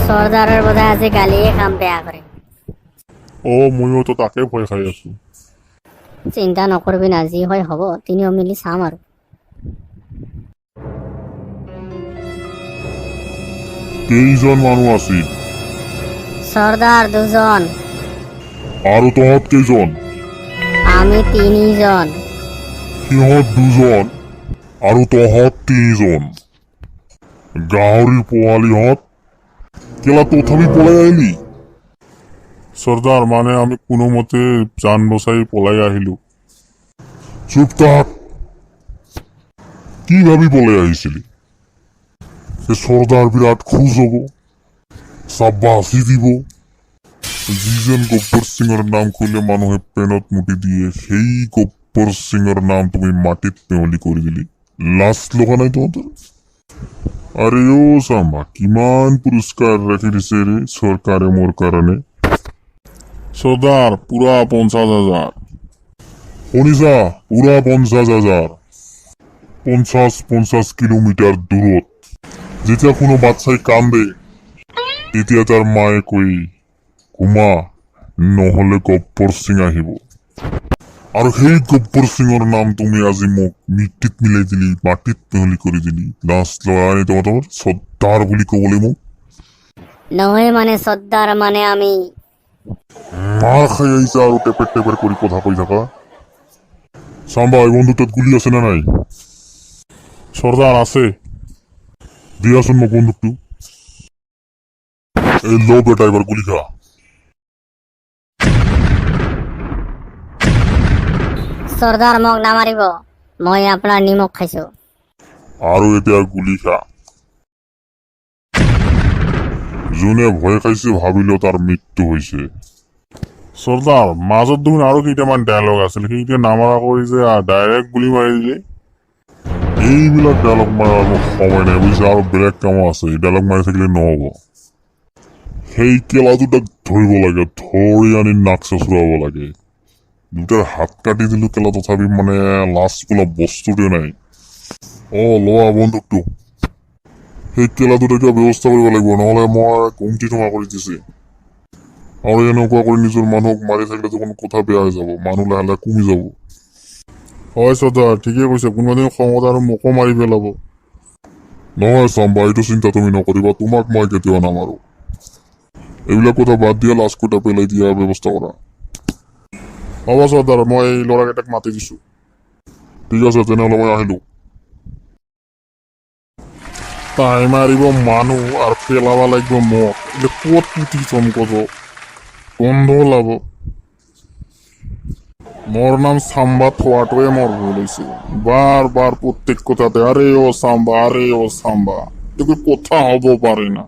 চৰ্দাৰৰ বোধহয় আজি গালিয়ে কাম বেয়া কৰে। ময়ো তো তাকে ভয় খাই আছো। চিন্তা নকৰিবি না, যি হয় হ'ব, তিনিও মিলি চাম আৰু। কেইজন মানুহ আছিল? চৰ্দাৰ দুজন, আৰু তহঁত কেইজন? আমি তিনিজন। সিহঁত দুজন আৰু তহঁত তিনিজন। গাহৰি পোৱালিহঁত কেলা তথাপি পলাই আহিলি? চৰ্দাৰ, মানে আমি কোনোমতে জান বচাই পলাই আহিলো। চুপ থাক। কি ভাবি পলাই আহিছিলি? চৰ্দাৰ বিৰাট খুশ হব, চাব্বাচি দিব। যিজন গব্বৰ সিঙৰ নাম কলে মানুহে পেনত মুটি দিয়ে, সেই গব্বৰ সিঙৰ নাম তুমি মাটিত পেৱলি কৰি দিলি। লাজ লগা নাই তহঁতৰ? আৰে চাম্বা, কিমান পুৰস্কাৰ ৰাখি দিছে ৰে চৰকাৰে মোৰ কাৰণে। চৰ্দাৰ, পুৰা 50,000। শুনিছা? পুৰা 50,000। 50 কিলোমিটাৰ দূৰত যেতিয়া কোনো বাচ্চাই কান্দে, তেতিয়া তাৰ মায়ে কৈ ঘুমা, নহলে গব্বৰ সিং আহিব। আৰু সেই গব্বৰ সিঙৰ নাম তুমি আজি মোক মিট্টিত মিলাই দিলি, মাটিত পেহলি কৰি দিলি। লাজ লগা নাই তহঁতৰ? চৰ্দাৰ বুলি কবলৈ মোক? নহয় মানে চৰ্দাৰ মানে আমি। মাৰ খাই আহিছা আৰু টেপেৰ টেপেৰ কৰি কথা কৈ থাকা। চাম্বা, এই বন্দুকটোত গুলি আছে নে নাই? চৰ্দাৰ, আছে। দিয়াচোন মোক বন্দুকটো। এই ল বেটা, এবাৰ গুলি খা। চৰ্দাৰ, মোক নামাৰিব, মই আপোনাৰ নিমখ খাইছো। আৰু এতিয়া গুলি খা। যোনে ভয় খাইছে ভাবিলেও তাৰ মৃত্যু হৈছে। চৰ্দাৰ, মাজত দেখোন আৰু কেইটামান ডায়লগ আছিল, সেইটা নামাৰা কৰি যে ডাইৰেক্ট গুলি মাৰি দিলে। এইবিলাক ডায়লগ মাৰাৰ মোৰ সময় নাই বুজিছা, আৰু বেলেগ কামো আছে। এই ডায়লগ মাৰি থাকিলে নহব। সেই কেলা দুটাক ধৰিব লাগে, ধৰি আনি নাক চচুৰাব লাগে। দুটাৰ হাত কাটি দিলো কেলা, তথাপি মানে লাজ বোলা বস্তুটোৱে নাই। লোৱা বন্দুকটো। সেই কেলা দুটা কিবা ব্যৱস্থা কৰিব লাগিব, নহলে মই গুমটি টঙা কৰি দিছে। আৰু এনেকুৱা কৰি নিজৰ মানুহক মাৰি থাকিলে দেখোন কথা বেয়া হৈ যাব, মানুহ লাহে লাহে কমি যাব। হয় চৰ্দাৰ, ঠিকে কৈছে। কোনোবাদিন খঙত আৰু মোকো মাৰি পেলাব। নহয় চাম্বা, এইটো চিন্তা তুমি নকৰিবা, তোমাক মই কেতিয়াও নামাৰো। এইবিলাক কথা বাদ দিয়া, লাজ কথা পেলাই দিয়া ব্যৱস্থা কৰা। হ'ব চৰ্দাৰ, মই এই ল'ৰাকেইটাক মাতি দিছো। ঠিক আছে, তেনেহলে মই আহিলো। তাই মাৰিব মানুহ আৰু পেলাব লাগিব মোক। ক'ত পুতি চমকব, গন্ধ ওলাব। মোৰ নাম চাম্বা থোৱাটোৱে মোৰ ভুল হৈছে। বাৰ বাৰ প্ৰত্যেক কথাতে আৰে চাম্বা, আৰে চাম্বা, এইটো কথা হব পাৰে না।